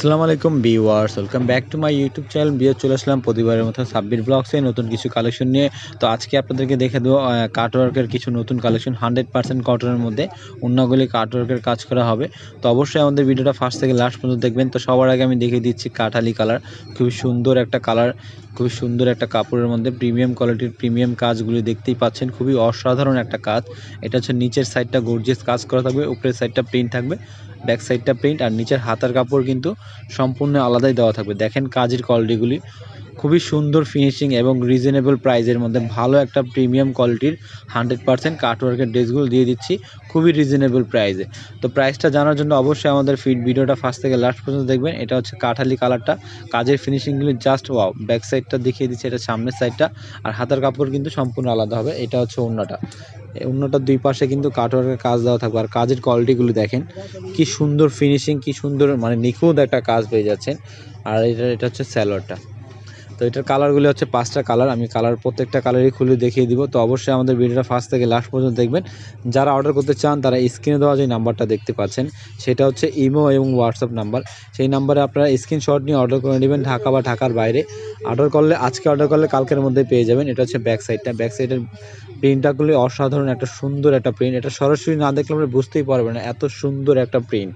আসসালামু আলাইকুম viewers, welcome back to my YouTube channel. চলে আসলাম প্রতিবারের মতো সাব্বির ব্লগসে নতুন কিছু কালেকশন নিয়ে। তো আজকে আপনাদেরকে দেখে দেবো কাটওয়ার্কের কিছু নতুন কালেকশন 100% কটনের মধ্যে অন্যগুলি কাটওয়ার্কের কাজ করা হবে। তো অবশ্যই আমাদের ভিডিওটা ফার্স্ট থেকে লাস্ট পর্যন্ত দেখবেন। তো সবার আগে আমি দেখিয়ে দিচ্ছি কাঠালি কালার, খুবই সুন্দর একটা কালার, খুবই সুন্দর একটা কাপড়ের মধ্যে প্রিমিয়াম কোয়ালিটির প্রিমিয়াম কাজগুলি দেখতেই পাচ্ছেন, খুবই অসাধারণ একটা কাজ। এটা হচ্ছে নিচের সাইডটা গর্জিয়াস কাজ করা থাকবে, উপরের সাইডটা প্রিন্ট থাকবে, ব্যাক সাইডটা প্রিন্ট, আর নিচের হাতার কাপড় কিন্তু সম্পূর্ণ আলাদাই দেওয়া থাকবে। দেখেন কাজের কোয়ালিটিগুলি খুবই সুন্দর ফিনিশিং এবং রিজনেবল প্রাইসের মধ্যে ভালো একটা প্রিমিয়াম কোয়ালিটির 100% কাটওয়ার্কের ড্রেসগুলো দিয়ে দিচ্ছি খুবই রিজনেবল প্রাইসে। তো প্রাইসটা জানার জন্য অবশ্যই আমাদের ভিডিওটা ফার্স্ট থেকে লাস্ট পর্যন্ত দেখবেন। এটা হচ্ছে কাঠালি কালারটা, কাজের ফিনিশিংগুলি জাস্ট ওয়াও। ব্যাক সাইডটা দেখিয়ে দিচ্ছি, এটা সামনের সাইডটা, আর হাতার কাপড় কিন্তু সম্পূর্ণ আলাদা হবে। এটা হচ্ছে ওড়নাটা, ওড়নাটার দুই পাশে কিন্তু কাটওয়ার্কের কাজ দেওয়া থাকবে। আর কাজের কোয়ালিটিগুলো দেখেন কি সুন্দর ফিনিশিং, কি সুন্দর মানে নিখুঁত একটা কাজ পেয়ে যাচ্ছেন। আর এটা হচ্ছে সালোয়ারটা। তো এটার কালারগুলো হচ্ছে 5টা কালার, আমি কালার প্রত্যেকটা কালারই খুলে দেখিয়ে দিব। তো অবশ্যই আমাদের ভিডিওটা ফার্স্ট থেকে লাস্ট পর্যন্ত দেখবেন। যারা অর্ডার করতে চান তারা স্ক্রিনে দেওয়া যে নাম্বারটা দেখতে পাচ্ছেন সেটা হচ্ছে ইমো এবং হোয়াটসঅ্যাপ নাম্বার। সেই নাম্বারে আপনারা স্ক্রিনশট নিয়ে অর্ডার করে নেবেন ঢাকা বা ঢাকার বাইরে। অর্ডার করলে আজকে অর্ডার করলে কালকের মধ্যে পেয়ে যাবেন। এটা হচ্ছে ব্যাক সাইডটা, ব্যাক সাইডের প্রিন্টটাগুলি অসাধারণ একটা সুন্দর একটা প্রিন্ট। এটা সরাসরি না দেখলে আমরা বুঝতেই পারবেন না, এত সুন্দর একটা প্রিন্ট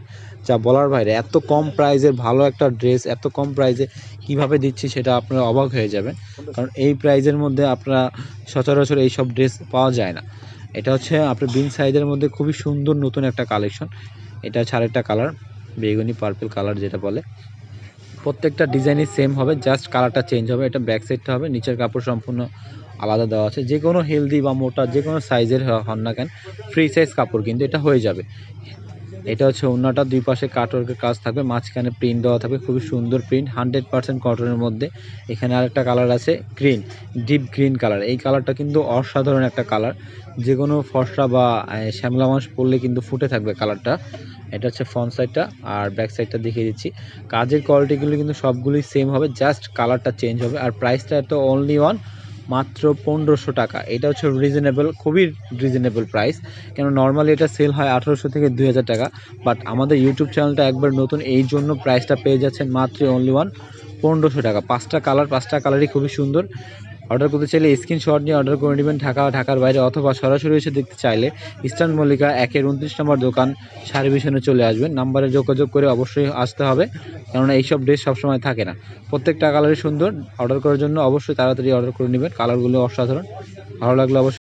যা বলার বাইরে। এত কম প্রাইসের ভালো একটা ড্রেস এত কম প্রাইসে কিভাবে দিচ্ছি সেটা আপনারা অবাক হয়ে যাবেন, কারণ এই প্রাইজের মধ্যে আপনারা সচরাচর এইসব ড্রেস পাওয়া যায় না। এটা হচ্ছে আপনার বিন সাইজের মধ্যে খুবই সুন্দর নতুন একটা কালেকশন। এটা হচ্ছে আরেকটা কালার, বেগুনি পার্পল কালার যেটা বলে। প্রত্যেকটা ডিজাইনই সেম হবে, জাস্ট কালারটা চেঞ্জ হবে। এটা ব্যাক সাইডটা হবে, নিচের কাপড় সম্পূর্ণ আলাদা দেওয়া আছে। যে কোনো হেলদি বা মোটা যে কোনো সাইজের হন না কেন, ফ্রি সাইজ কাপড় কিন্তু এটা হয়ে যাবে। এটা হচ্ছে ওড়নাটা, দুই পাশে কাটওয়ার্কের কাজ থাকবে, মাঝখানে প্রিন্ট দেওয়া থাকবে, খুবই সুন্দর প্রিন্ট 100% কটনের মধ্যে। এখানে আরেকটা কালার আছে গ্রিন, ডিপ গ্রিন কালার। এই কালারটা কিন্তু অসাধারণ একটা কালার, যে কোনো ফর্সা বা শ্যামলা মাছ পরলে কিন্তু ফুটে থাকবে কালারটা। এটা হচ্ছে ফ্রন্ট সাইডটা, আর ব্যাক সাইডটা দেখিয়ে দিচ্ছি। কাজের কোয়ালিটিগুলো কিন্তু সবগুলোই সেম হবে, জাস্ট কালারটা চেঞ্জ হবে। আর প্রাইসটা তো অনলি ওয়ান মাত্র 1500 টাকা। এটা হচ্ছে রিজনেবল, খুবই রিজনেবল প্রাইস, কেন নর্মালি এটা সেল হয় 1800 থেকে 2000 টাকা। বাট আমাদের ইউটিউব চ্যানেলটা একবার নতুন, এই জন্য প্রাইসটা পেয়ে যাচ্ছেন মাত্র অনলি ওয়ান 1500 টাকা। 5টা কালার, 5টা কালারই খুবই সুন্দর। অর্ডার করতে চাইলে স্ক্রিনশট নিয়ে অর্ডার করে নেবেন ঢাকা ঢাকার বাইরে, অথবা সরাসরি এসে দেখতে চাইলে ইস্টার্ন মল্লিকা 1-29 নম্বর দোকান সার্ভিশনে চলে আসবেন। নাম্বারে যোগাযোগ করে অবশ্যই আসতে হবে, কেননা এইসব ড্রেস সবসময় থাকে না। প্রত্যেকটা কালারই সুন্দর। অর্ডার করার জন্য অবশ্যই তাড়াতাড়ি অর্ডার করে নেবেন, কালারগুলো অসাধারণ। ভালো লাগলে অবশ্যই